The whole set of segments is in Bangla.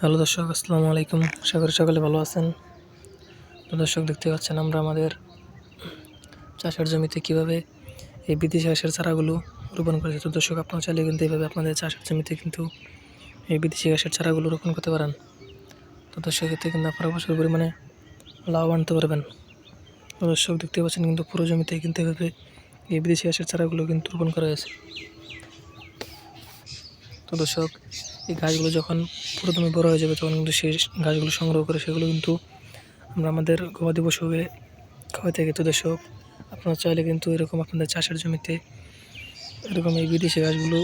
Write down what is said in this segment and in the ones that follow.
হ্যালো দর্শক, আসসালামু আলাইকুম। আশা করি সকালে ভালো আছেন। তো দর্শক, দেখতে পাচ্ছেন আমরা আমাদের চাষের জমিতে কীভাবে এই বিদেশি ঘাসের চারাগুলো রোপণ করেছি। তো দর্শক, আপনারা চাইলে কিন্তু এইভাবে আপনাদের চাষের জমিতে কিন্তু এই বিদেশি ঘাসের চারাগুলো রোপণ করতে পারেন। তো দর্শক, এতে কিন্তু আপনারা প্রচুর পরিমাণে লাভ আনতে পারবেন। তো দর্শক, দেখতে পাচ্ছেন কিন্তু পুরো জমিতে কিন্তু এভাবে এই বিদেশি ঘাসের চারাগুলো কিন্তু রোপণ করা হয়েছে। তো দর্শক, এই গাছগুলো যখন পুরোদমে বড় হয়ে যাবে তখন কিন্তু সেই গাছগুলো সংগ্রহ করে সেগুলো কিন্তু আমরা আমাদের গবাদি পশুকে খাওয়াই থাকি। তো দর্শক, আপনারা চাইলে কিন্তু এরকম আপনাদের চাষের জমিতে এরকম এই বিদেশি ঘাসগুলো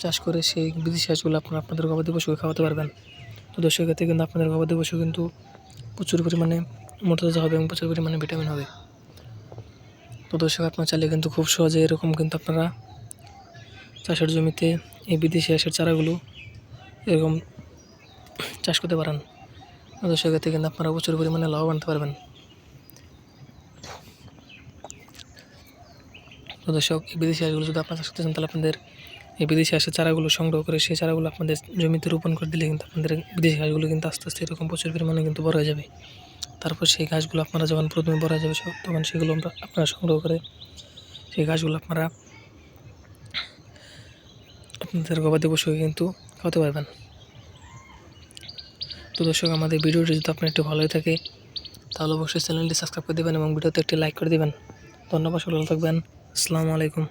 চাষ করে সেই বিদেশি ঘাসগুলো আপনারা আপনাদের গবাদি পশুকে খাওয়াতে পারবেন। তো দর্শক, এতে কিন্তু আপনাদের গবাদি পশু কিন্তু প্রচুর পরিমাণে মোটা হবে এবং প্রচুর পরিমাণে ভিটামিন হবে। তো দর্শক, আপনারা চাইলে কিন্তু খুব সহজে এরকম কিন্তু আপনারা চাষের জমিতে এই বিদেশি ঘাসের চারাগুলো এরকম চাষ করতে পারেন। দর্শক, এতে কিন্তু আপনারা প্রচুর পরিমাণে লাভ আনতে পারবেন। তো দর্শক, এই বিদেশি ঘাসগুলো যদি আপনারা চাষ করতে চান তাহলে আপনাদের এই বিদেশি ঘাসের চারাগুলো সংগ্রহ করে সেই চারাগুলো আপনাদের জমিতে রোপণ করে দিলে কিন্তু আপনাদের বিদেশি ঘাসগুলো কিন্তু আস্তে আস্তে এরকম প্রচুর পরিমাণে কিন্তু বড় হয়ে যাবে। তারপর সেই ঘাসগুলো আপনারা যখন প্রথমে বড় হয়ে যাবে তখন সেগুলো আপনারা সংগ্রহ করে সেই ঘাসগুলো আপনারা আপনাদের গবাদি পশুকে কিন্তু খাওয়াতে পারবেন। তো দর্শক, আমাদের ভিডিওটি যদি আপনার একটু ভালোই থাকে তাহলে অবশ্যই চ্যানেলটি সাবস্ক্রাইব করে দেবেন এবং ভিডিওতে একটি লাইক করে দেবেন। ধন্যবাদ, ভালো থাকবেন। আসসালামু আলাইকুম।